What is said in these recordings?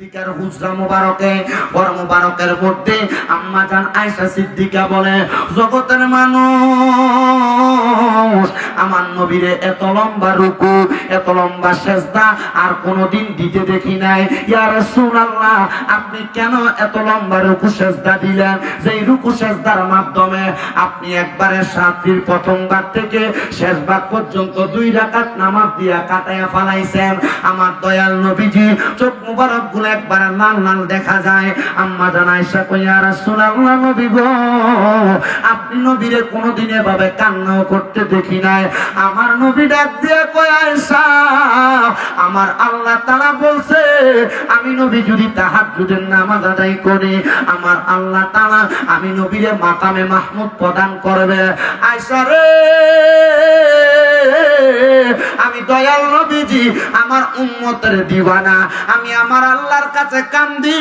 সিদ্দিকার হুজরা মুবারকে ঘর মুবারকের মধ্যে আম্মা জান আয়েশা সিদ্দিকা বলে, জগতের মানুষ আমার নবীরে এত লম্বা রুকু এত লম্বা সেজদা আর কোনদিন দিতে দেখি নাই। ইয়া রাসূলুল্লাহ, আপনি কেন এত লম্বা রুকু সেজদা দিলেন? যেই রুকু সেজদার মাধ্যমে আপনি একবারে রাত্রির প্রথমবার থেকে শেষবার পর্যন্ত 2 রাকাত নামাজ দিয়া কাটায়া ফেলাইছেন। আমার দয়াল নবীজি চোখ মুবারক গুলো একবার লাল লাল দেখা যায়। আম্মা জান আয়েশা কই, ইয়া রাসূলুল্লাহ, নবী গো, আপনি নবীরে কোনদিন এভাবে কান্নাও করতে দেখি নাই। আমার নবী ডাক দিয়ে কই, আয়েশা, আমার আল্লাহ তাআলা বলছে আমি নবী যদি তাহাজ্জুদের নামাজ আদায় করি, আমার আল্লাহ তাআলা আমি নবীরে মাকামে মাহমুদ প্রদান করবে। আয়েশা রে, আমি দয়াল নবীজি আমার উম্মতের দিওয়ানা, আমি আমার আল্লাহর কাছে কান্দি।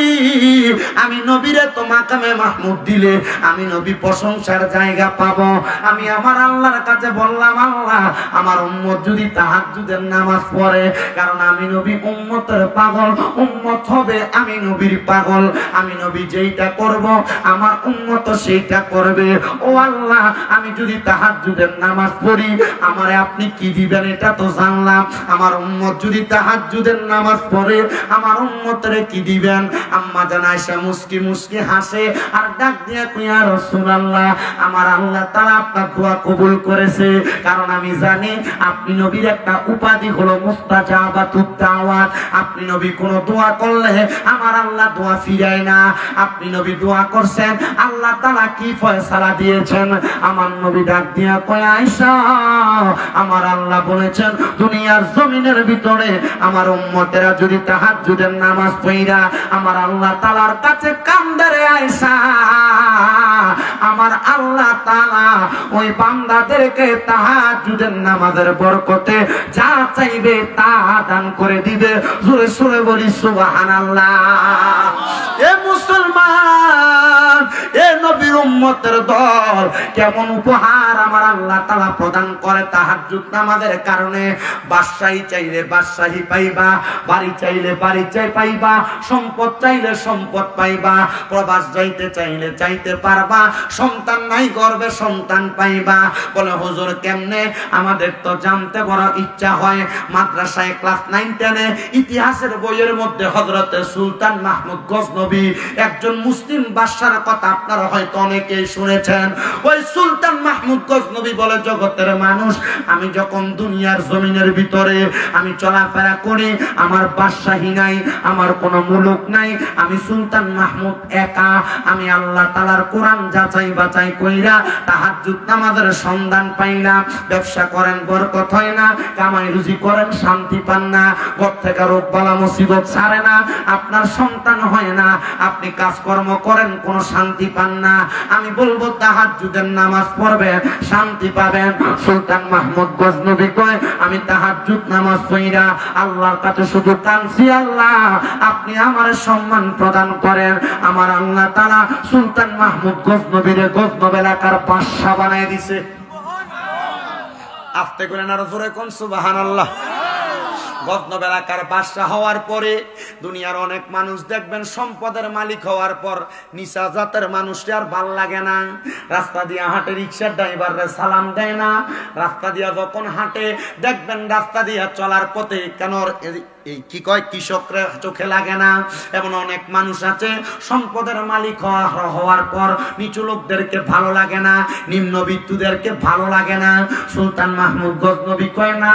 আমি নবীরে তো মাকামে মাহমুদ দিলে আমি নবী প্রশংসার জায়গা পাবো। আমি আমার আল্লাহর কাছে বললাম, আল্লাহ, আমার উম্মত যদি তাহাজ্জুদের নামাজ পড়ে, কারণ আমি নবী উম্মতের পাগল, উম্মত হবে আমি নবীর পাগল। আমি নবী যেইটা করব আমার উম্মত সেইটা করবে। ও আল্লাহ, আমি যদি তাহাজ্জুদের নামাজ পড়ি আমারে আপনি কি দিবেন এটা তো জানলাম। আমার উম্মত যদি তাহাজ্জুদের নামাজ পড়ে আমার উম্মতের কি দিবেন? আম্মা জান আয়েশা মুস্কি মুস্কি হাসে আর ডাক দিয়ে কই, ইয়া রাসূলুল্লাহ, আমার আল্লাহ তাআলা আপনার দোয়া কবুল করেছে, কারণ আমি জানি আপনি নবীর একটা উপাধি হলো মুস্তাজাবাতুদ দাওয়াত। আপনি নবী কোন দোয়া করলে আমার আল্লাহ দোয়া ফিরায় না। আপনি নবী দোয়া করছেন, আল্লাহ তাআলা কি ফয়সালা দিয়েছেন? আমার নবী ডাক দিয়া কয়, আয়েশা, আমার আল্লাহ বলেছেন দুনিয়ার জমিনের ভিতরে আমার উম্মতেরা যদি তাহাজ্জুদের নামাজ পড়া আমার আল্লাহ তাআলার কাছে কান্দে রে আয়েশা, আমার আল্লাহ তাআলা ওই বান্দাদেরকে তাহাজ্জুদের নামাজের বরকতে যা চাইবে তা দান করে দিবে। জোরে জোরে বলি সুবহানাল্লাহ। এ মুসলমান, এ নবীর উম্মতের দল, কেমন উপহার আমার আল্লাহ তাআলা প্রদান করে তাহাজ্জুদ নামাজের কারণে। বাদশাহী চাইলে বাদশাহী পাইবা, বাড়ি চাইলে বাড়ি পাইবা, সম্পদ চাইলে সম্পদ পাইবা, প্রবাস যাইতে চাইলে যাইতে পারবা, সন্তান নাই গর্ভে সন্তান পাইবা। বলে হুজুর কেমনে? আমাদের তো জানতে বড় ইচ্ছা হয়। মাদ্রাসায় ক্লাস 9-10 ইতিহাসের বইয়ের মধ্যে হযরত সুলতান মাহমুদ গজনবী একজন মুসলিম বাদশার কথা আপনারা হয়তো অনেকেই শুনেছেন। ওই সুলতান মাহমুদ গজনবী বলে, জগতের মানুষ, আমি যখন দুনিয়ার জমিনের ভিতরে আমি চলাফেরা করি, আমার বাদশাহী নাই, আমার কোনো মুলুক নাই, আমি সুলতান মাহমুদ একা। আমি আল্লাহ তাআলার কোরআন যাচাই বাছাই কইরা তাহাজ্জুদ নামাজের সন্ধান পাই না। ব্যবসা করেন বরকত হয় না, কামাই রুজি করেন শান্তি পান না, ঘর থেকে রোগ বালা মুসিবত ছাড়ে না, আপনার সন্তান হয় না, আপনি কাজকর্ম করেন কোনো শান্তি পান না। আমি বলবো তাহাজ্জুদের নামাজ পড়বেন, শান্তি পাবেন। সুলতান মাহমুদ গজনবী কয়, আমি তাহাজ্জুদ নামাজ পড়া আল্লাহর কাছে শুধু কাঁদছি, আল্লাহ আপনি আমার সম্মান প্রদান করেন। আমার আল্লাহ তাআলা সুলতান মাহমুদ গজনবীরে গজনব এলাকার বাদশা বানায় দিছে। আস্তে করে না জোরে কোন সুবহানাল্লাহ। গজনব এলাকার বাদশা হওয়ার পরে দুনিয়ার অনেক মানুষ দেখবেন সম্পদের মালিক হওয়ার পর নিচা জাতের মানুষটি আর ভাল লাগে না। রাস্তা দিয়ে হাঁটে রিক্সার ড্রাইভাররা সালাম দেয় না। রাস্তা দিয়া যখন হাঁটে দেখবেন রাস্তা দিয়া চলার পথে কেন এই কি কয় কৃষকরা চোখে লাগে না। এমন অনেক মানুষ আছে সম্পদের মালিক হওয়ার পর নিচু লোকদেরকে ভালো লাগে না, নিম্নবিত্তদেরকে ভালো লাগে না। সুলতান মাহমুদ গজনবী কয়, না,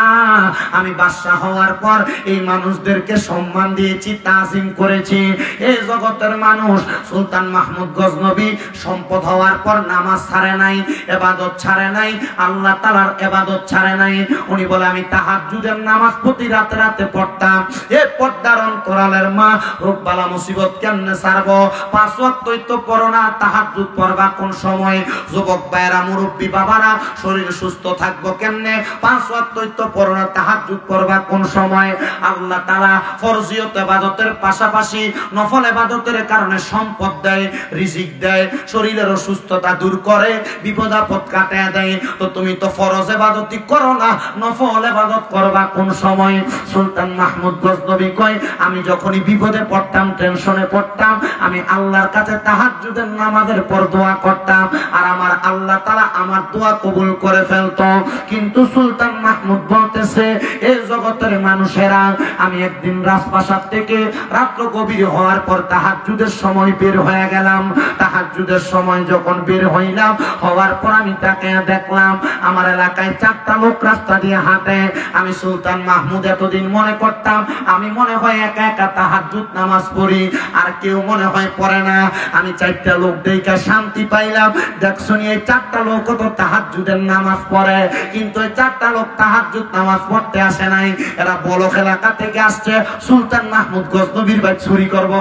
আমি বাদশা হওয়ার পর এই মানুষদেরকে সম্মান দিয়েছি, তাজিম করেছি। এই জগতের মানুষ সুলতান মাহমুদ গজনবী সম্পদ হওয়ার পর নামাজ ছাড়ে নাই, ইবাদত ছাড়ে নাই, আল্লাহ তাআলার ইবাদত ছাড়ে নাই। উনি বলে, আমি তাহাজ্জুদের নামাজ প্রতি রাতে রাতে পড়তাম। এ পর্দার অন্তরালের মা, রোগ বালা মুসিবত কেমনে ছাড়বো? 5 ওয়াক্তই তো পড়ো না, তাহাজ্জুদ পড়বা কোন সময়? যুবক ভাইরা, মুরব্বী বাবারা, শরীর সুস্থ থাকবো কেমনে? 5 ওয়াক্তই তো পড়ো না, তাহাজ্জুদ পড়বা কোন সময়? আল্লাহ তাআলা ফরজিয়ত ইবাদতের পাশাপাশি নফল ইবাদতের কারণে সম্পদ দেয়, রিজিক দেয়, শরীরের অসুস্থতা দূর করে, বিপদ আপদ কাটায় দেয়। তো তুমি তো ফরজ ইবাদতই করো না, নফল ইবাদত করবা কোন সময়? সুলতান মাহমুদ মাহমুদ গজনবী কয় আমি যখনই বিপদে পড়তাম, টেনশনে পড়তাম, আমি আল্লাহর কাছে তাহাজ্জুদের নামাজের পর দোয়া করতাম, আর আমার আল্লাহ তাআলা আমার দোয়া কবুল করে ফেলতো। কিন্তু সুলতান মাহমুদ বলতেছে, এই জগতের মানুষেরা, আমি একদিন রাজপ্রাসাদ থেকে রাত্র গভীর হওয়ার পর তাহাজ্জুদের সময় বের হয়ে গেলাম। তাহাজ্জুদের সময় যখন বের হইলাম, হওয়ার পর আমি তাকে দেখলাম আমার এলাকায় 4টা লোক রাস্তা দিয়ে হাঁটে। আমি সুলতান মাহমুদ এতদিন মনে করতাম আমি মনে হয় একা একা তাহাজ্জুদ নামাজ পড়ি, আর কেউ মনে হয় পড়ে না। আমি 4টা লোক দেখে শান্তি পাইলাম। দেখছনি এই 4টা লোক তো তাহাজ্জুদের নামাজ পড়ে, কিন্তু এই 4টা লোক তাহাজ্জুদ নামাজ পড়তে আসে নাই, এরা বলক এলাকা থেকে আসছে সুলতান মাহমুদ গজনবীর ভাই চুরি করব।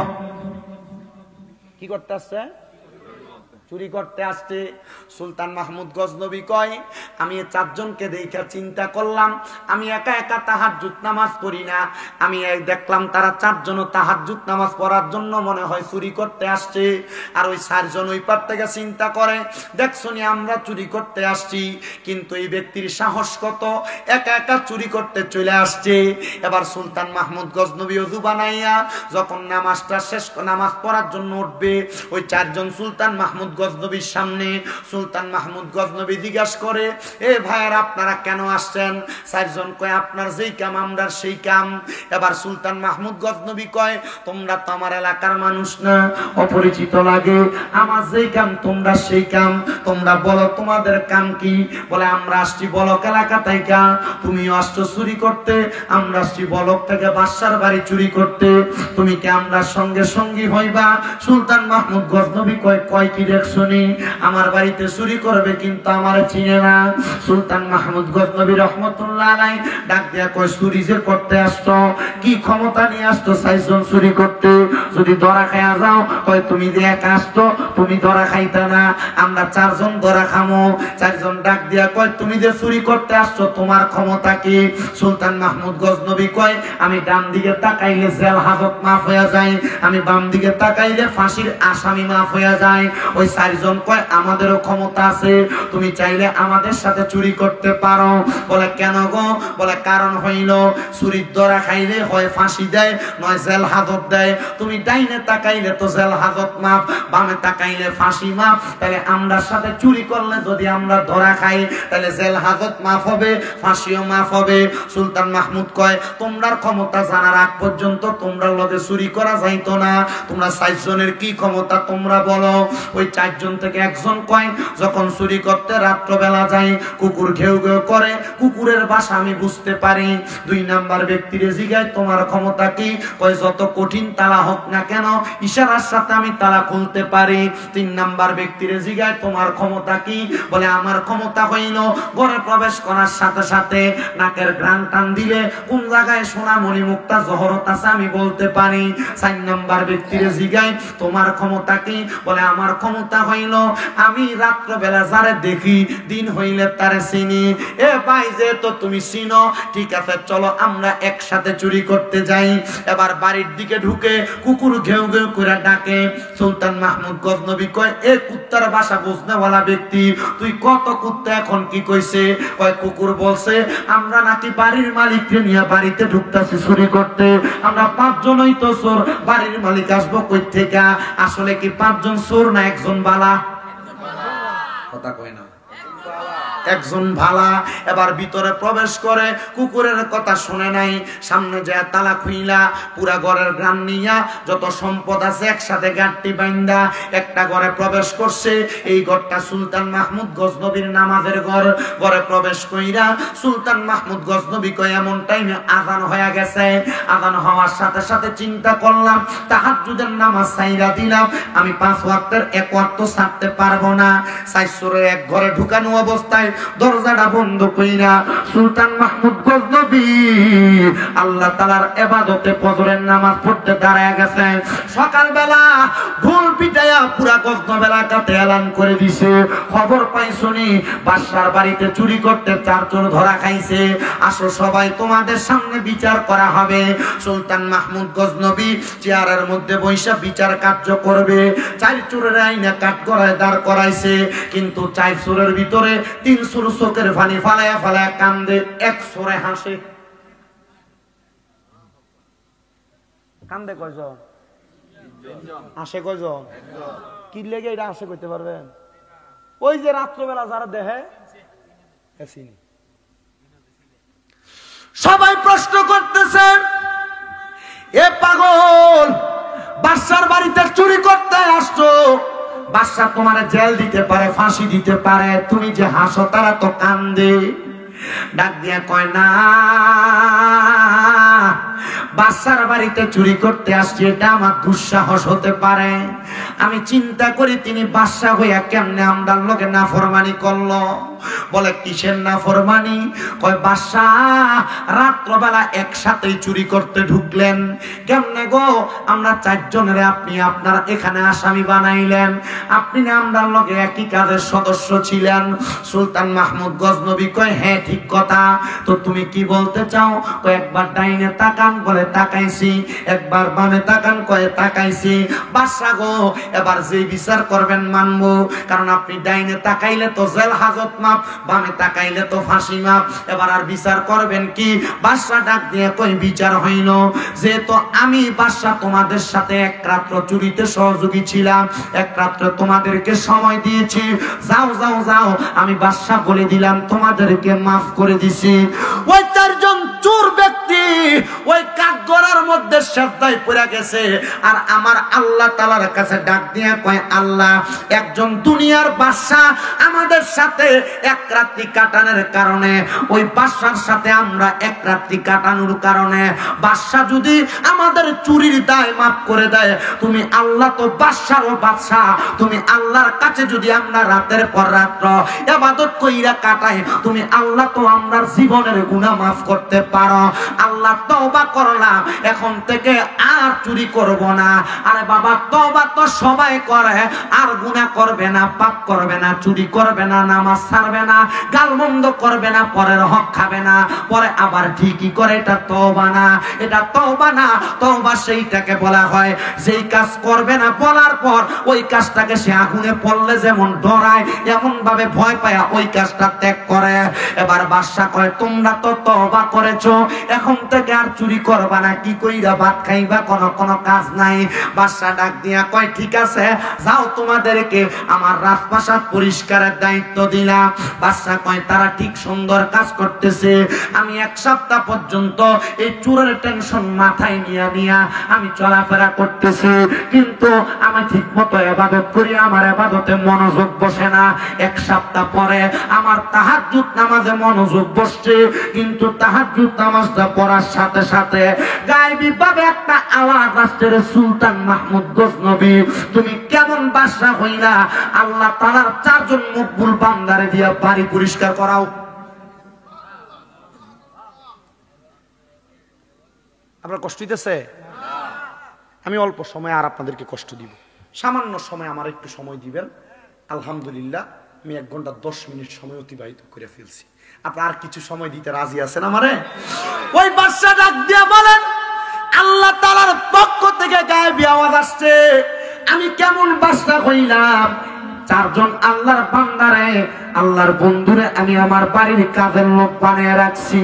কি করতে আসছে? চুরি করতে আসছে। সুলতান মাহমুদ গজনবী কয় আমি 4 জনকে দেখে চিন্তা করলাম আমি একা একা তাহাজ্জুদ নামাজ পড়ি না, আমি দেখলাম তারা 4 জন তাহাজ্জুদ নামাজ পড়ার জন্য মনে হয় চুরি করতে আসছে। আর ওই 4 জন ওই পার থেকে চিন্তা করে দেখছনি আমরা চুরি করতে আসছি, কিন্তু এই ব্যক্তির সাহস কত, একা একা চুরি করতে চলে আসছে। এবার সুলতান মাহমুদ গজনবী ওযু বানাইয়া যখন নামাজটা শেষ, নামাজ পড়ার জন্য উঠবে, ওই 4 জন সুলতান মাহমুদ গজনবীর সামনে সুলতান মাহমুদ গজনবী জিজ্ঞাসা করে, এ ভাইয়ার আপনারা কেন আসছেন? 4 জন কয় আপনার যেই কাম আমরা সেই কাম। এবার সুলতান মাহমুদ গজনবী কয় তোমরা তো আমার এলাকার মানুষ না, অপরিচিত লাগে, আমার যেই কাম তোমরা সেই কাম, তোমরা বলো তোমাদের কাম কি? বলে আমরা আসছি বলক এলাকা থেকে, তুমিও আসছো চুরি করতে, আমরা আসছি বলক থেকে বাদশার বাড়ি চুরি করতে, তুমি কি আমরা সঙ্গে সঙ্গী হইবা? সুলতান মাহমুদ গজনবী কয় কি দেখছনি আমার বাড়িতে চুরি করবে কিন্তু আমার চিনে না। সুলতান মাহমুদ গজনবী রহমতুল্লাহ আলাইহি ডাক দিয়া কয় চুরি যে করতে আসছো, কি ক্ষমতা নিয়ে আসছো 4 জন চুরি করতে? যদি ধরা খাইয়া যাও, কয় তুমি যে একা আসছো তুমি ধরা খাইতা না, আমরা 4 জন ধরা খামো। 4 জন ডাক দিয়া কয় তুমি যে চুরি করতে আসছো তোমার ক্ষমতা কি? সুলতান মাহমুদ গজনবী কয় আমি ডান দিকে তাকাইলে জেল হাজত মাফ হয়ে যায়, আমি বাম দিকে তাকাইলে ফাঁসির আসামি মাফ হয়ে যায়। ওই 4 জন কয় আমাদেরও ক্ষমতা আছে, তুমি চাইলে আমাদের সাথে চুরি করতে পারো। বলে কেন গো? বলে কারণ হইল চুরির ধরা খাইলে হয় ফাঁসি দেয় নয় জেল হাজত দেয়, তুমি ডাইনে তাকাইলে তো জেল হাজত মাফ, বামে তাকাইলে ফাঁসি মাফ, তাহলে আমরা সাথে চুরি করলে যদি আমরা ধরা খাই তাহলে জেল হাজত মাফ হবে, ফাঁসিও মাফ হবে। সুলতান মাহমুদ কয় তোমরার ক্ষমতা জানার আগ পর্যন্ত তোমরা লগে চুরি করা যাইতো না, তোমরা 4 জনের কি ক্ষমতা তোমরা বলো। ওই 4 জন থেকে একজন কয় যখন চুরি করতে রাত্রবেলা যাই কুকুর ঘেউ ঘেউ করে, কুকুরের ভাষা আমি বুঝতে পারি। 2 নাম্বার ব্যক্তিরে জিগায় তোমার ক্ষমতা কি? কয় যত কঠিন তালা হোক না কেন ইশারার সাথে আমি তালা খুলতে পারি। 3 নাম্বার ব্যক্তিরে জিগায় তোমার ক্ষমতা কি? বলে আমার ক্ষমতা হইল ঘরে প্রবেশ করার সাথে সাথে নাকের ঘ্রাণ টান দিলে কোন জায়গায় সোনা মণি মুক্তা জহরত আছে আমি বলতে পারি। 4 নাম্বার ব্যক্তিরে জিগায় তোমার ক্ষমতা কি? বলে আমার ক্ষমতা হইল আমি রাত্রবেলা যারে দেখি দিন হইলে তারে চিনি। এ ভাই যে তো তুমি চিনো, ঠিক আছে চলো আমরা একসাথে চুরি করতে যাই। এবার বাড়ির দিকে ঢুকে কুকুর ঘেউ ঘেউ করে ডাকে। সুলতান মাহমুদ গজনবী কয় এ কুত্তার ভাষা বুঝনেওয়ালা ব্যক্তি, তুই কত কুত্তা এখন কি কইছে? কয় কুকুর বলছে আমরা নাকি বাড়ির মালিককে নিয়ে বাড়িতে ঢুকতাছি চুরি করতে, আমরা 5 জনই তো চোর, বাড়ির মালিক আসবো কই থেকে? আসলে কি 5 জন চোর না একজন বালা? কথা কয় না, একজন ভালা। এবার ভিতরে প্রবেশ করে কুকুরের কথা শুনে নাই, সামনে যায় তালা খুইলা পুরা ঘরের গ্রাম নিয়া যত সম্পদ আছে একসাথে গাঁটটি বাইন্দা একটা ঘরে প্রবেশ করছে। এই ঘরটা সুলতান মাহমুদ গজনবীর নামাজের ঘর। ঘরে প্রবেশ কইরা সুলতান মাহমুদ গজনবী কয় এমন টাইমে আযান হয়ে গেছে। আযান হওয়ার সাথে সাথে চিন্তা করলাম তাহাজ্জুদের নামাজ ছাইরা দিলাম, আমি 5 ওয়াক্তের 1 ওয়াক্ত ছাড়তে পারবো না। 4 চোরের এক ঘরে ঢুকানো অবস্থায় দরজাটা বন্ধ কইরা সুলতান মাহমুদ গজনবী আল্লাহ তাআলার ইবাদতে ফজরের নামাজ পড়তে দাঁড়ায় গেছে। সকালবেলা ঢোল পিটাইয়া পুরা গজনবী এলাকাতে এলান করে দিছে, খবর পাই শুনি বাদশার বাড়িতে চুরি করতে 4 চোর ধরা খাইছে, আসো সবাই তোমাদের সামনে বিচার করা হবে। সুলতান মাহমুদ গজনবী চেয়ারের মধ্যে বৈশা বিচার কার্য করবে। 4 চোরের আইনে কাঠগড়ায় দাঁড় করাইছে, কিন্তু 4 চোরের ভিতরে 3 চোর চোখের পানি ফালায়া ফালায়া কান্দে, 1 চোরে হাসে। কান্দে কয়জন? আসে কয়জন? কি লেগে এটা আসে করতে পারবেন? ওই যে রাত্রবেলা যারা দেহে সবাই প্রশ্ন করতেছে, এ পাগল, বাদশার বাড়িতে চুরি করতে আসছো, বাদশা তোমার জেল দিতে পারে, ফাঁসি দিতে পারে, তুমি যে হাসো তারা তো কান্দে। ডাক দিয়া কয়, না, বাদশার বাড়িতে চুরি করতে আসছি এটা আমার দুঃসাহস হতে পারে। আমি চিন্তা করি তিনি বাদশা হইয়া কেমনে আমরার লোকে নাফরমানি করলো। বলে কিসের নাফরমানি? কয় বাদশা রাত্রবেলা একসাথেই চুরি করতে ঢুকলেন কেমনে গো? আমরা চারজনের আপনি আপনার এখানে আসামি বানাইলেন, আপনি না আমরার লোকে একই কাজের সদস্য ছিলেন। সুলতান মাহমুদ গজনবী কয়, হ্যাঁ ঠিক কথা, তো তুমি কি বলতে চাও? কয় একবার ডাইনে তাকান, বলে তাকাইছি। একবার বামে তাকান, কয়ে তাকাইছি। বাদশা গো, এবার যে বিচার করবেন মানবো, কারণ আপনি ডাইনে তাকাইলে তো জেল হাজত মাপ, বামে তাকাইলে তো ফাঁসি মাপ, এবার আর বিচার করবেন কি? বাদশা ডাক দিয়ে কই, বিচার হইল যেহেতু আমি বাদশা তোমাদের সাথে এক রাত্র চুরিতে সহযোগী ছিলাম, এক রাত্র তোমাদেরকে সময় দিয়েছি, যাও যাও যাও, আমি বাদশা বলে দিলাম তোমাদেরকে মাফ করে দিছি। ওই চারজন চোর ব্যক্তি ওই কাঠগড়ার মধ্যে সেজদায় পড়ে গেছে, আর আমার আল্লাহ তাআলার কাছে ডাক দিয়ে কয়, আল্লাহ, একজন দুনিয়ার বাদশা আমাদের সাথে এক রাত্রি কাটানোর কারণে, ওই বাদশার সাথে আমরা এক রাত্রি কাটানোর কারণে বাদশা যদি আমাদের চুরির দায় মাফ করে দেয়, তুমি আল্লাহ তো বাদশারও বাদশা, তুমি আল্লাহর কাছে যদি আমরা রাতের পর রাত্র ইবাদত কইরা কাটাই, তুমি আল্লাহ তো আমরার জীবনের গুনাহ মাফ করতে পারো। আল্লাহ তওবা করলাম, এখন থেকে আর চুরি করব না। আরে বাবা, তওবা তো সবাই করে, আর গুনাহ করবে না, পাপ করবে না, চুরি করবে না, নামাজ ছাড়বে না, গালমন্দ করবে না, পরের হক খাবে না, পরে আবার ঠিকই করে, এটা তওবা না, এটা তওবা না। তওবা সেইটাকে বলা হয় যেই কাজ করবে না বলার পর ওই কাজটাকে সে আগুনে পড়লে যেমন ডরায়, এমন ভাবে ভয় পায় ওই কাজটা ত্যাগ করে। এবার বাদশা কয়, তোমরা তো তওবা করেছো, এখন থেকে আর চুরি করবা না, কি কইরা ভাত খাইবা, কোনো কাজ নাই। বাদশা ডাক দিয়া কয়, ঠিক আছে, যাও, তোমাদেরকে আমার রাজপ্রাসাদ পরিষ্কারের দায়িত্ব দিলাম। বাদশা কয়, তারা ঠিক সুন্দর কাজ করতেছে, আমি এক সপ্তাহ পর্যন্ত এই চুরের টেনশন মাথায় নিয়ে আমি চলাফেরা করতেছি, কিন্তু আমি ঠিক মতো ইবাদত করি, আমার ইবাদতে মনোযোগ বসে না। এক সপ্তাহ পরে আমার তাহাজ্জুদ নামাজে মনোযোগ বসছে, কিন্তু তাহাজ্জুদ নামাজটা পড়ার সাথে সাথে গায়েবী ভাবে একটা আওয়াজ আসছে, সুলতান মাহমুদ গজনবী, তুমি কেমন বাদশা হইলা? আল্লাহ তাআলার চারজন মকবুল বান্দারে দিয়া বাড়ি পরিষ্কার করাও। আপনার কষ্ট দিতেছে? আমি অল্প সময় আর আপনাদেরকে কষ্ট দিব, সামান্য সময় আমার একটু সময় দিবেন। আলহামদুলিল্লাহ, আমি 1 ঘন্টা 10 মিনিট সময় অতিবাহিত করে ফেলছি। আপনার আর কিছু সময় দিতে রাজি আছেন আমারে? ওই বাদশা ডাক দিয়া বলেন, আল্লাহ তাআলার পক্ষ থেকে গায়েবী আওয়াজ আসছে, আমি কেমন বাদশা হইলাম? চারজন আল্লাহর বান্দারে, আল্লাহর বন্ধুরে আমি আমার বাড়ির কাজের লোক বানিয়ে রাখছি।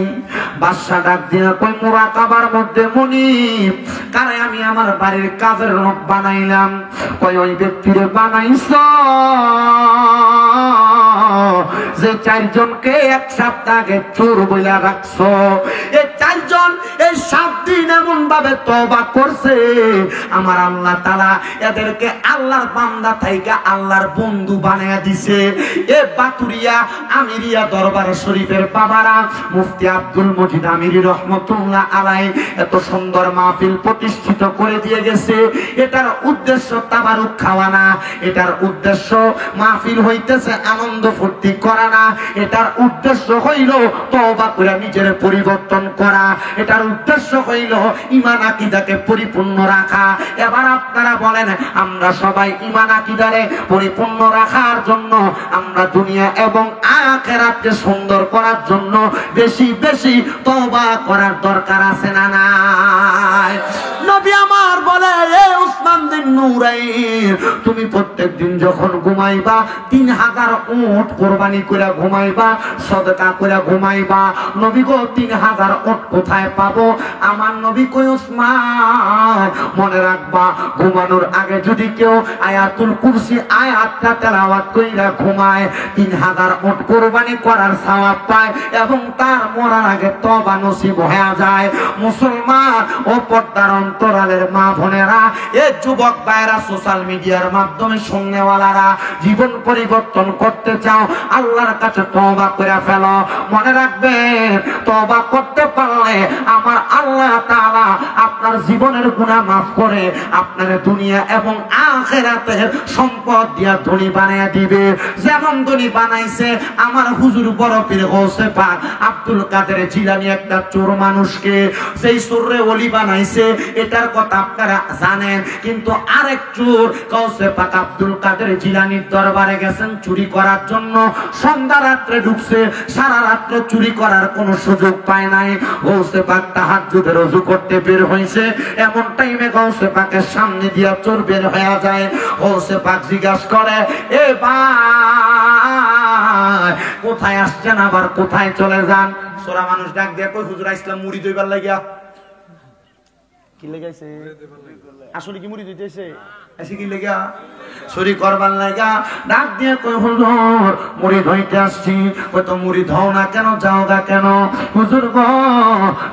বাদশা ডাক দিয়া কই, মুরাকাবার মধ্যে মুনিব কারে আমি আমার বাড়ির কাজের লোক বানাইলাম? কই, ওই ব্যক্তিরে বানাইছো যে চারজনকে এক সপ্তাহ আগে চোর বইলা রাখছো। এই চারজন এই 7 দিন এমন ভাবে তওবা করছে, আমার আল্লাহ তাআলা এদেরকে আল্লাহর বান্দা থাইকা আল্লাহর বন্ধু বানায়া দিছে। এ বাতুরিয়া আমিরিয়া দরবার শরীফের বাবারা, মুফতি আব্দুল মজিদ আমিরি রহমতুল্লাহ আলাইহি এত সুন্দর মাহফিল প্রতিষ্ঠিত করে দিয়ে গেছে। এটার উদ্দেশ্য তাবারুক খাওয়া না, এটার উদ্দেশ্য মাহফিল হইতেছে আনন্দ ফুর্তি করা না, এটার উদ্দেশ্য হইল তওবা করে নিজের পরিবর্তন করা, এটার উদ্দেশ্য হইল ঈমান আকীদাকে পরিপূর্ণ রাখা। এবার আপনারা বলেন, আমরা সবাই ঈমান আকীদারে পরিপূর্ণ রাখার জন্য, আমরা দুনিয়া এবং আখিরাতকে সুন্দর করার জন্য বেশি বেশি তওবা করার দরকার আছে না নাই? নবী আমার বলে, এ উসমান বিন নূরাইন, তুমি প্রত্যেকদিন যখন ঘুমাইবা 3000 উট কোরবানি করে ঘুমাইবা, সদকা করে ঘুমাইবা। নবী গো 3000 উট কোথায় পাবো? আমার নবী কই ওসমান মনে রাখবা, ঘুমানোর আগে যদি কেউ আয়াতুল কুরসি আয়াতটা তেলাওয়াত কইরা ঘুমায় 3000 উট কোরবানি করার সওয়াব পায় এবং তার মরার আগে তওবা নসিব হয়ে যায়। মুসলমান ও পর্দার অন্তরালের মা বোনেরা, এই যুবক ভাইরা, সোশ্যাল মিডিয়ার মাধ্যমে শুননেওয়ালারা, জীবন পরিবর্তন করতে চাও, আল্লাহর কাছে তওবা করে ফেলো। মনে রাখবেন, তওবা করতে পারলে আমার আল্লাহ তাআলা আপনার জীবনের গুনাহ মাফ করে আপনার দুনিয়া এবং আখিরাতের সম্পদ দিয়া ধনী বানিয়ে দিবে। যেমন ধনী বানাইছে আমার হুজুর বড় পীর গৌসে পাক আব্দুল কাদের জিলানী, একটা চোর মানুষকে সেই চোরে ওলি বানাইছে, এটার কথা আপনারা জানেন। কিন্তু আরেক চোর গৌসে পাক আব্দুল কাদের জিলানীর দরবারে গেছেন চুরি করার জন্য। সন্ধ্যা রাত্রে ঢুকছে, সারা রাত্র চুরি করার কোনো সুযোগ পায় নাই। গৌসে পাক তাহাজ্জুদের ওযু করতে বের হইছে, এমন টাইমে গৌসে পাকের সামনে দিয়া চোর বের হয়ে যায়। গৌসে পাক জিজ্ঞাসা করে, এ ভাই কোথায় আসছেন, আবার কোথায় চলে যান? সোরা মানুষ ডাক দিয়া কই, হুজুর ইসলাম মুড়ি দইবার লাগিয়া। কি লেগাইছে? আসলে কি মুড়ি দিতেছে? এসে কি লেগা? চুরি করবার লাগা ডাক দিয়ে কই, হুজুর মুড়ি ধইতে আসছি। কই তো মুড়ি ধও না কেন, যাও গা কেন? হুজুর গো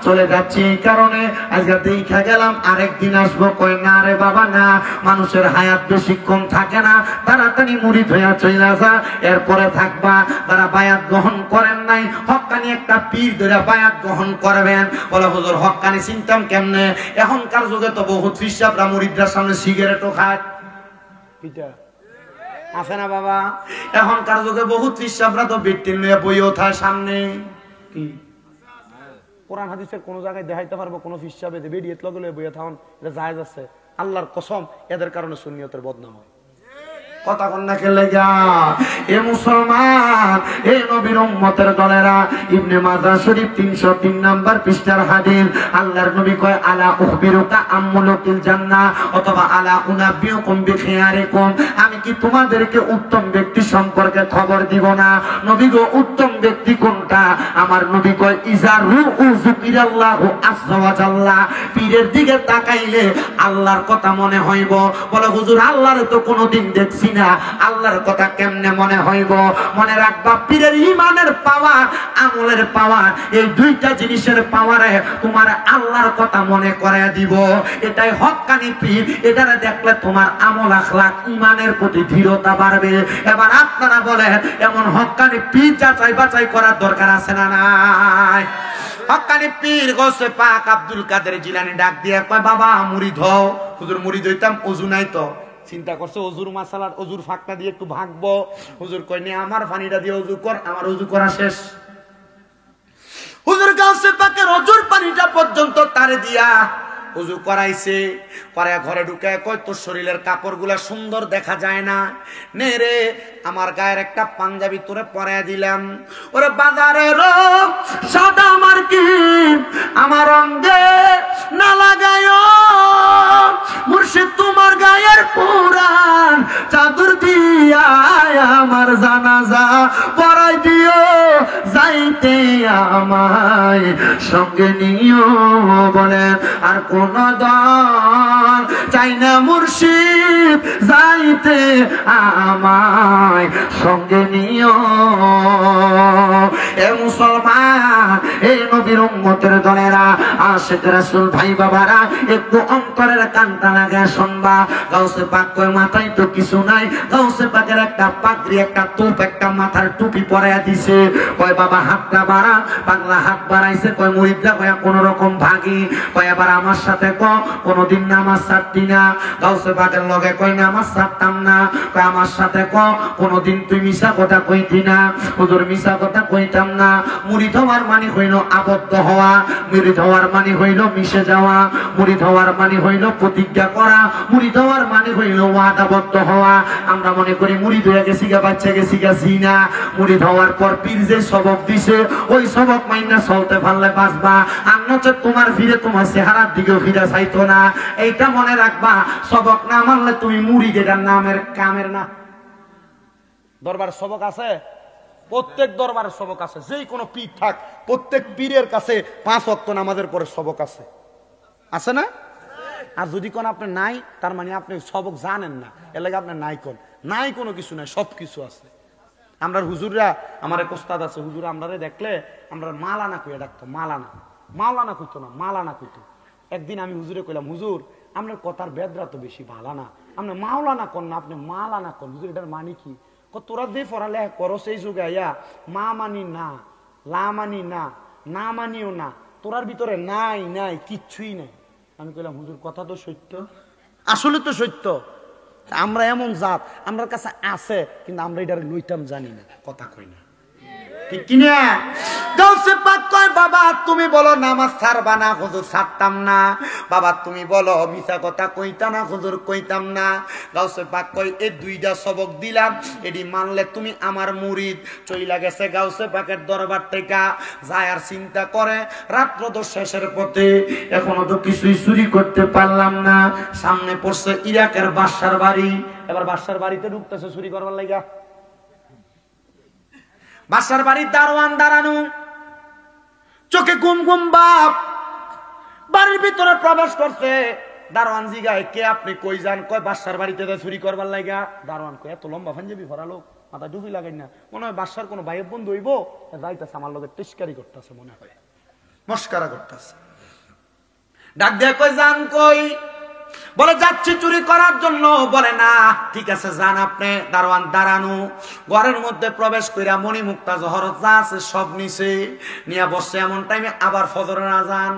চলে যাচ্ছি এই কারণে, আজকে দেখা গেলাম আরেকদিন আসবো। কই না রে বাবা না, মানুষের হায়াত বেশিক্ষণ থাকে না, তাড়াতাড়ি মুড়ি ধইয়া চইলা যা, এরপরে থাকবা। তারা বায়াত গ্রহণ করেন নাই, হক্কানি একটা পীর ধরে বায়াত গ্রহণ করবেন। বলে হুজুর হক্কানি চিনতাম কেমনে? এখনকার যুগে তো বহুত ফিসাবরা মুরিদদের সামনে সিগারেটও খায়, পিতা আছে না বাবা? এখনকার যুগে বহুত ফিসাবরা তো বিটিন নিয়ে বইও থাকে সামনে। কি কোরআন হাদিসের কোন জায়গায় দেখাইতে পারবো কোন ফিসাবে বেরিয়ে লগলে বইয়া থাকুন? এটা জায়েজ আছে? আল্লাহর কসম, এদের কারণে সুন্নিয়তের বদনাম হয়। কথা কন্যা খেলে যা এ মুসলমান, এ নবীর উম্মতের দলেরা, ইবনে মাজাহ শরীফ 303 নাম্বার পৃষ্ঠার হাদিস। আল্লাহর নবী কয়, আলা উখবিরুকা আম্মুলুকিল জান্নাহ, অথবা আলা উনাব্বিউকুম বিখিয়ারিকুম, আমি কি তোমাদেরকে উত্তম ব্যক্তি সম্পর্কে খবর দিব না? নবী গো উত্তম ব্যক্তি কোনটা? আমার নবী কয়, ইজারু যুকিরাল্লাহু আযজা ওয়া জাল্লা, পীরের দিকে তাকাইলে আল্লাহর কথা মনে হইব। বলে হুজুর আল্লাহরে তো কোনোদিন দেখছি না, আল্লাহর কথা কেমনে মনে হইব? মনে রাখবা, পীরের ঈমানের পাওয়ার, আমলের পাওয়ার, এই দুইটা জিনিসের পাওয়ারে তোমার আল্লাহর কথা মনে করায় দিব। এটাই হক্কানি পীর, এটারে দেখলে তোমার আমল আখলাক ঈমানের প্রতি দৃঢ়তা বাড়বে। এবার আপনারা বলেন, এমন হক্কানি পীর যাচাই বাছাই করার দরকার আছে না নাই? হক্কানি পীর গৌসে পাক আব্দুল কাদের জিলানী ডাক দিয়ে কয়, বাবা মুড়ি ধও। হুজুর মুড়ি ধইতাম, ওযু নাই তো। চিন্তা করছে ওজুর মাসালার ওজুর ফাঁকটা দিয়ে একটু ভাগবো। হুজুর কয়, নি আমার পানিটা দিয়ে ওযু কর, আমার ওযু করা শেষ। হুজুর গাউসে পাকের ওজুর পানিটা পর্যন্ত তারে দিয়া ওযু করাইছে। পরে ঘরে ঢুকে কয়, তোর শরীরের কাপড়গুলা সুন্দর দেখা যায় না, নে রে আমার গায়ের একটা পাঞ্জাবি তোরে পরাইয়া দিলাম। ওরে বাজারের সাদা মার্কিন আমার অঙ্গে না লাগায়, মুর্শিদ তোমার গায়ের পুরান চাদর দিয়া আমার জানাজা পরাই দিও, যাইতে আমায় সঙ্গে নিও। বলেন আর কোন দল চাই না মুর্শিদ, যাইতে আমায় সঙ্গে নিও। এ মুসলমান, এই নবীর উম্মতের দলেরা, আশিক রাসূল ভাই বাবারা, একটু অন্তরের কানটা লাগা শুনবা। গাউসে পাক কয়, মাথায় তো কিছু নাই। গাউসে পাকের একটা পাগড়ি, একটা টুপ, একটা মাথার টুপি পরাইয়া দিছে। কয় বাবা হাতটা বাড়া। পাগলা হাত বাড়াইছে। কয় মুরিদরা কয় কোন রকম ভাগি। কয় এবার আমার সাথে ক, কোনদিন নামাজ ছাড়তি না। গাউসে পাকের লগে কয় নামাজ ছাড়তাম না। কয় আমার সাথে ক, কোনদিন তুই মিছা কথা কইতি না। হুজুর মিছা কথা কইতাম না। মুরিদ হওয়ার মানে হইল আবদ্ধ হওয়া, মুরিদ হওয়ার মানে হইল মিশে যাওয়া, মুরিদ হওয়ার মানে হইল প্রতিজ্ঞা করা, মুরিদ হওয়ার মানে হইল ওয়াদাবদ্ধ হওয়া। আমরা মনে করি মুরিদ হয়ে গেছি গা, বাচ্চা গেছি গা, জি না। মুরিদ হওয়ার পর পীর যে যে সবক দিছে ওই সবক মাইনা চলতে পারলে বাঁচবা, আর নচে তোমার ফিরে তোমার চেহারার দিকেও ফিরে চাইতো না। এইটা মনে রাখবা, সবক না মানলে তুমি মুড়ি, যেটা নামের কামের না। দরবারের সবক আছে, প্রত্যেক দরবারের সবক আছে, যেই কোনো পীর থাক প্রত্যেক পীরের কাছে 5 ওয়াক্ত নামাজের পরে সবক আছে, আছে না? আর যদি কোন আপনি নাই, তার মানে আপনি সবক জানেন না, এর লাগে আপনার নাই কোন নাই, কোনো কিছু নাই, সব কিছু আছে। আমরা হুজুররা, আমার এক ওস্তাদ আছে, হুজুরা আমরা দেখলে আমরা মালানা কইয়া ডাকতো, মাওলানা কইতো না, মালানা কইতো। একদিন আমি হুজুরে কইলাম, হুজুর আপনার কথার বেদরা তো বেশি ভালো না, আপনি মাওলানা কন না, আপনি মালানা কন। হুজুর এটার মানে কি? তোরা যে পড়ালেখা করো সেই যুগে আইয়া মা মানি না, লা মানি না, না মানিও না, তোরার ভিতরে নাই নাই কিচ্ছুই নাই। আমি কইলাম, হুজুর কথা তো সত্য, আসলে তো সত্য। আমরা এমন জাত, আমার কাছে আছে, কিন্তু আমরা এটার লইতাম জানি না, কথা কই না, ঠিক কিনা? গাউসে পাক কয়, বাবা তুমি বলো নামাজ ছাড়বা না, হুজুর ছাড়তাম না। বাবা তুমি বলো মিছা কথা কইতা না, হুজুর কইতাম না। গাউসে পাক কয়, এই 2টা সবক দিলাম, এডি মানলে তুমি আমার মুরিদ। চইলা গেছে গাউসে পাকের দরবার থেকে, যায় আর চিন্তা করে রাত্র তো শেষের পথে, এখনো তো কিছুই চুরি করতে পারলাম না। সামনে পড়ছে ইরাকের বাদশার বাড়ি, এবার বাদশার বাড়িতে ঢুকতেছে চুরি করবার লাগা। বাসার বাড়ির দারোয়ান দাঁড়ানো, চোখে ঘুম ঘুম বাপ, বাড়ির ভিতরে প্রবেশ করছে। দারোয়ান জিগায়, কে আপনি? কই যান? কয় বাসার বাড়িতে চুরি করবার লাগা। দারোয়ান কয়, এত লম্বা পাঞ্জাবি ভরা লোক, মাথা ডুবি লাগাই না, মনে হয় বাসার কোনো ভাইয়ের বন্ধু হইব, যাইতেছে আমার লোকের টিস্কারি করতেছে, মনে হয় মস্কারা করতেছে। ডাক দিয়ে কই যান কই? বলে যাচ্ছি চুরি করার জন্য। বলে না, ঠিক আছে যান আপনি। দারোয়ান দাঁড়ানো, ঘরের মধ্যে প্রবেশ কইরা মণিমুক্তা জহরত যা আছে সব নিছে, নিয়ে বসছে। এমন টাইমে আবার ফজরের আজান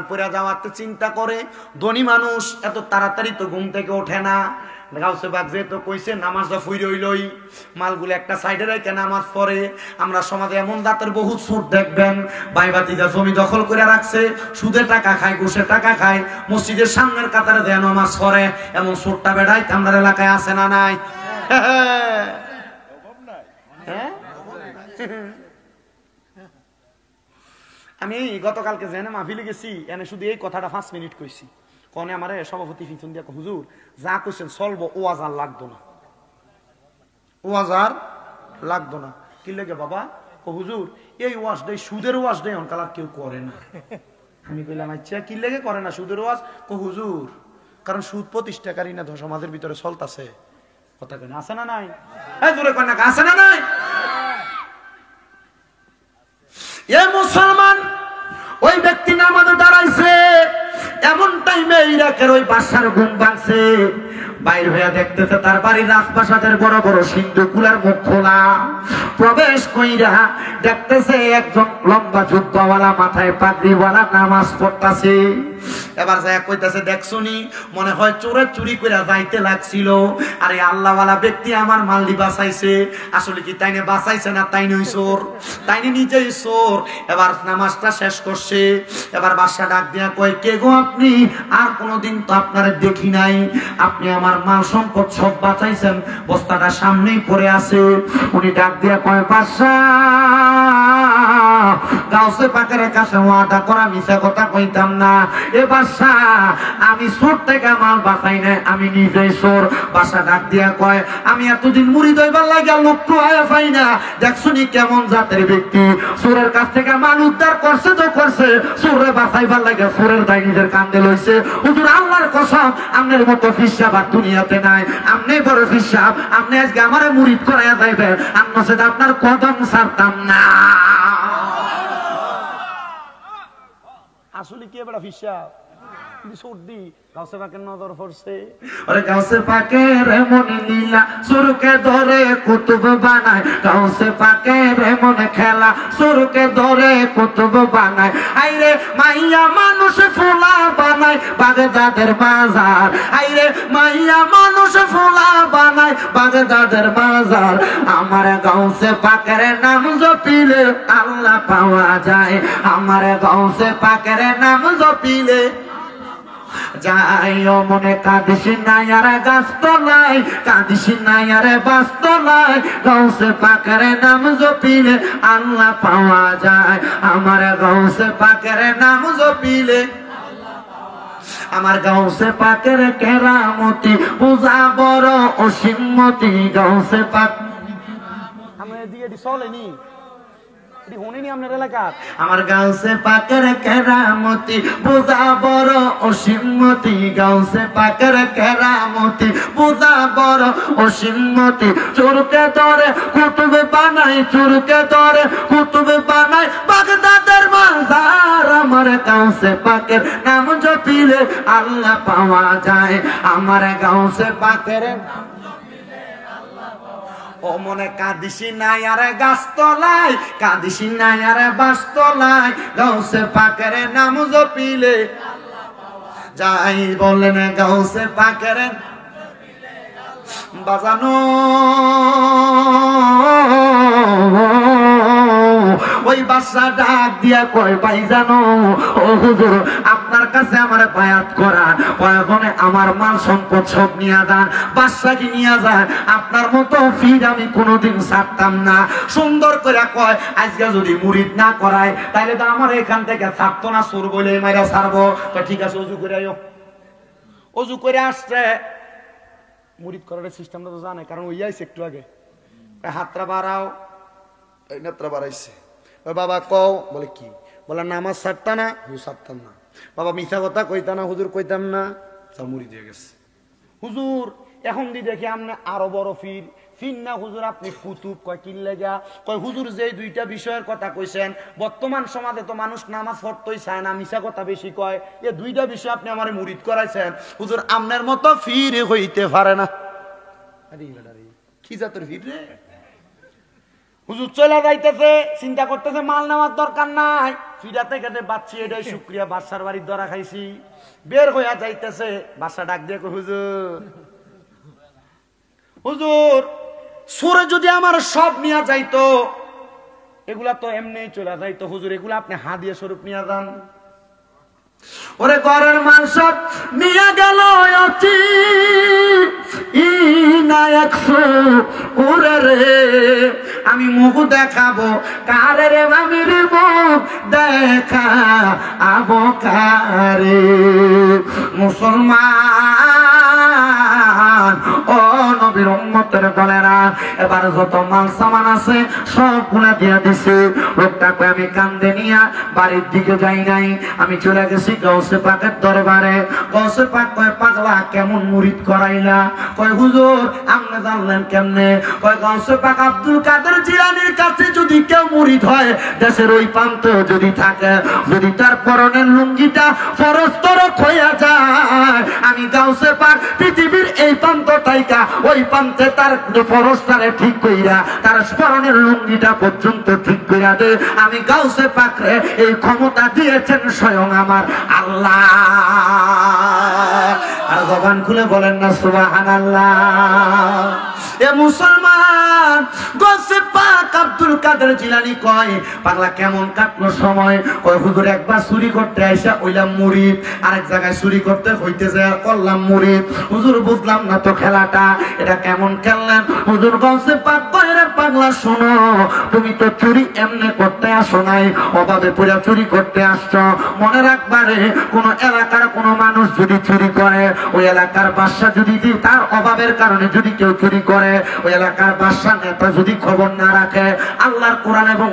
পড়ে যাওয়াতে চিন্তা করে, ধনী মানুষ এত তাড়াতাড়ি তো ঘুম থেকে ওঠে না। গাউসে বাগ যেহেতু কইছে নামাজটা ফুই রইলই, মালগুলো একটা সাইডে রেখে নামাজ পড়ে। আমরা সমাজে এমন জাতের বহু সুদ দেখবেন, ভাই ভাতিজা জমি দখল করে রাখছে, সুদে টাকা খায়, ঘুষে টাকা খায়, মসজিদের সামনের কাতারে দেয় নামাজ পড়ে, এমন সুদটা বেড়াই আমাদের এলাকায় আছে না নাই? আমি গতকালকে জেনে মাহফিলে গেছি, এনে শুধু এই কথাটা 5 মিনিট কইছি। কনে আমারে সভাপতি পিছন দিয়া, হুজুর যা কইছেন চলবো, ওয়াজ আর লাগতো না, ওয়াজ আর লাগতো না। কি লাগে বাবা? হুজুর এই ওয়াজ দেয়, সুদের ওয়াজ দেয় অনকাল আর কেউ করে না। আমি কইলাম, আচ্ছা কি লেগে করে না সুদের ওয়াজ? হুজুর কারণ সুদ প্রতিষ্ঠাকারী না সমাজের ভিতরে চলতেছে, কথা কেন আছে না নাই? আছে না নাই? এ মুসলমান, ওই ব্যক্তি নামাজে দাঁড়াইছে, এমন টাইমে ইরাকের ওই বাদশার ঘুম ভাঙছে। বাইর হইয়া দেখতেছে তার বাড়ির রাজপ্রাসাদের বড় বড় সিন্ধুকুলার মুখ খোলা। প্রবেশ কইরা দেখতেছে একজন লম্বা জুব্বাওয়ালা, মাথায় পাগড়িওয়ালা নামাজ পড়তাছে। এবার যায় কইতাছে, দেখছুনি মনে হয় চোরে চুরি করে যাইতে লাগছিল, আরে আল্লাহওয়ালা ব্যক্তি আমার মাল্লি বাঁচাইছে। আসলে কি তাইনে বাঁচাইছে না তাইনে চোর? তাইনে নিজেই চোর। এবার নামাজটা শেষ করছে। এবার বাদশা ডাক দিয়া কয়, কে গো আপনি? আর কোনোদিন তো আপনারে দেখি নাই, আপনি আমার মাল সম্পদ সব বাঁচাইছেন, বস্তাটা সামনেই পড়ে আছে। উনি ডাক দিয়া কয়, বাদশা গাউসে পাকের কাছে ওয়াদা করা মিছা কথা কইতাম না। এ বাদশা, আমি চোর থেকে মাল বাঁচাই নাই, আমি নিজেই চোর। বাদশা ডাক দিয়া কয়, আমি এতদিন মুরিদ হইবার লাগা লোক তো আয়া পাই না, দেখছুনি কেমন জাতের ব্যক্তি, চোরের কাছ থেকে মাল উদ্ধার করছে তো করছে, চোরে বাঁচাইবার লাগা চোরের দায় নিজের কান্দে লইছে। হুজুর আল্লাহর কসম, আপনার মতো ফিসাব আর দুনিয়াতে নাই, আপনি বড় ফিসাব। আপনি আজকে আমারে মুরিদ করাইয়া যাইবেন, আমরা সেটা আপনার কদম ছাড়তাম না। আসলে কি এবার ফিসাব? সর্দি গাউসে পাকের নজর পড়ছে। আরে গাউসে পাকের এমন লীলা, সুরকে ধরে কুতুব বানায়। গাউসে পাকের এমন খেলা, সুরকে ধরে কুতুব বানায়। আইরে মাইয়া মানুষ ফুলা বানায় বাগদাদের বাজার। আইরে মাইয়া মানুষ ফুলা বানায় বাগদাদের বাজার। আমার গাউসে পাকের নাম জপিলে আল্লাহ পাওয়া যায়। আমার গাউসে পাকের নাম জপিলে যাইও মনে কাঁদিস না আর গাছ তলায়, কাঁদিস না আর বাস তলায়, গাউসে পাকের নাম জপিলে আল্লাহ পাওয়া যায়। আমার গাউসে পাকের নাম জপিলে, আমার গাউসে পাকের কেরামতি পূজা বড় অসীমতি। গাউসে পাক আমরা দিয়ে চলেনি শুনিনি আপনার এলাকার। আমার গাউসে পাকের কেরামতি পূজা বড় অসীমতি। গাউসে পাকের কেরামতি পূজা বড় অসীমতি। চোরকে ধরে কুতুব বানাই, চোরকে ধরে কুতুব বানাই বাগদাদের মাজার। আমার গাউসে পাকের নাম জপিলে আল্লাহ পাওয়া যায়। আমার গাউসে পাকের ও মনে কাঁদিস না আর গাছ তলায়, কাঁদিস না আর বাস তলায়, গাউসে পাকের নাম জপিলে যাই বলেন গাউসে পাকের বাজানো। ওই বাদশা ডাক দিয়া কয় ভাই জানো ও হুজুর আপনার কাছে আমার বায়াত করা, কয়জনে আমার মাল সম্পদ সব নিয়ে যান, বাদশাকে নিয়ে যান, আপনার মতো ফির আমি কোনোদিন ছাড়তাম না। সুন্দর করে কয় আজকে যদি মুরিদ না করায় তাহলে তো আমার এখান থেকে ছাড়তো না, সুর বলে মাইরা ছাড়বো। তো ঠিক আছে অজু করে আইও। অজু করে আসছে, মুরিদ করার সিস্টেমটা তো জানে, কারণ ওই আইছে একটু আগে। হাতটা বাড়াও, এই নেত্রা বাড়াইছে। বাবা কও, বলে কি? বলে নামাজ ছাড়তা না? হুজুর ছাড়তাম না। বাবা মিথ্যা কথা কইতা না? হুজুর কইতাম না। মুড়ি দিয়ে গেছে। হুজুর এখন দি দেখি আপনি আরো বড় ফির ফির না হুজুর, আপনি কুতুব। কয় কি লেগা? কয় হুজুর যে দুইটা বিষয়ের কথা কইছেন, বর্তমান সমাজে তো মানুষ নামাজ পড়তেই চায় না, মিশা কথা বেশি কয়, এই দুইটা বিষয় আপনি আমার মুরিদ করাইছেন। হুজুর আপনার মতো ফির হইতে পারে না। কি জাতের ফির রে? হুজুর চলে যাইতেছে, চিন্তা করতেছে মাল নেওয়ার দরকার নাই, ফিরাতে কেটে বাচ্চি এটাই শুক্রিয়া, বাদশার বাড়ির ধরা খাইছি। বের হইয়া যাইতেছে, বাদশা ডাক দিয়ে হুজুর, হুজুর সুরে যদি আমার সব নিয়ে যাইতো, এগুলা তো এমনি চলে যাইতো, হুজুর এগুলা আপনি হাদিয়া স্বরূপ নিয়ে যান। ওরে ঘরের মাল সব নিয়ে গেল অতি ওরে রে, আমি মুখ দেখাবো কারে রে, আমি রে মুখ দেখা আবো কারে। মুসলমান ও নবীর উম্মতের দলেরা, এবার যত মাল সামান আছে সবগুলা দিয়া দিছে। লোকটাকে আমি কান্দে নিয়া বাড়ির দিকে যাই নাই, আমি চলে গেছি গাউসে পাকের দরবারে। গাউসে পাক কয় পাগলা কেমন মুরিদ করাইলা? কয় হুজুর আপনি জানলেন কেমনে? কয় গাউসে পাক আব্দুল কাদের জিলানীর কাছে যদি কেউ মুরিদ হয়, দেশের ওই প্রান্তে যদি থাকে, যদি তার পরনের লুঙ্গিটা ফরস্তর হইয়া যায়, আমি গাউসে পাক পৃথিবীর এই প্রান্ত তাইকা ওই প্রান্তে তার ফরস্তারে ঠিক কইরা তার পরনের লুঙ্গিটা পর্যন্ত ঠিক কইরা দে। আমি গাউসে পাকরে এই ক্ষমতা দিয়েছেন স্বয়ং আমার আল্লাহ। আর জবান খুলে বলেন না সুবহানাল্লাহ। এ মুসলমান, গাউসে পাক আব্দুল কাদের জিলানী কয় পাগলা কেমন কাটলো সময়? কয় হুজুর একবার চুরি করতে আইসা হইলাম মুরিদ, আরেক জায়গায় চুরি করতে হইতেছে আর করলাম মুরিদ। হুজুর বুঝলাম না তো খেলাটা, এটা কেমন খেললেন? হুজুর গাউসে পাক কয় রে পাগলা শোনো, তুমি তো চুরি এমনি করতে আসো নাই, অভাবে পড়ে চুরি করতে আসছো। মনে রাখবারে কোন এলাকার কোন মানুষ যদি চুরি করে, ওই এলাকার বাদশা যদি তার অভাবের কারণে যদি কেউ চুরি করে, ওই এলাকার বাদশা নেতা যদি খবর না রাখে, আল্লাহর কোরআন এবং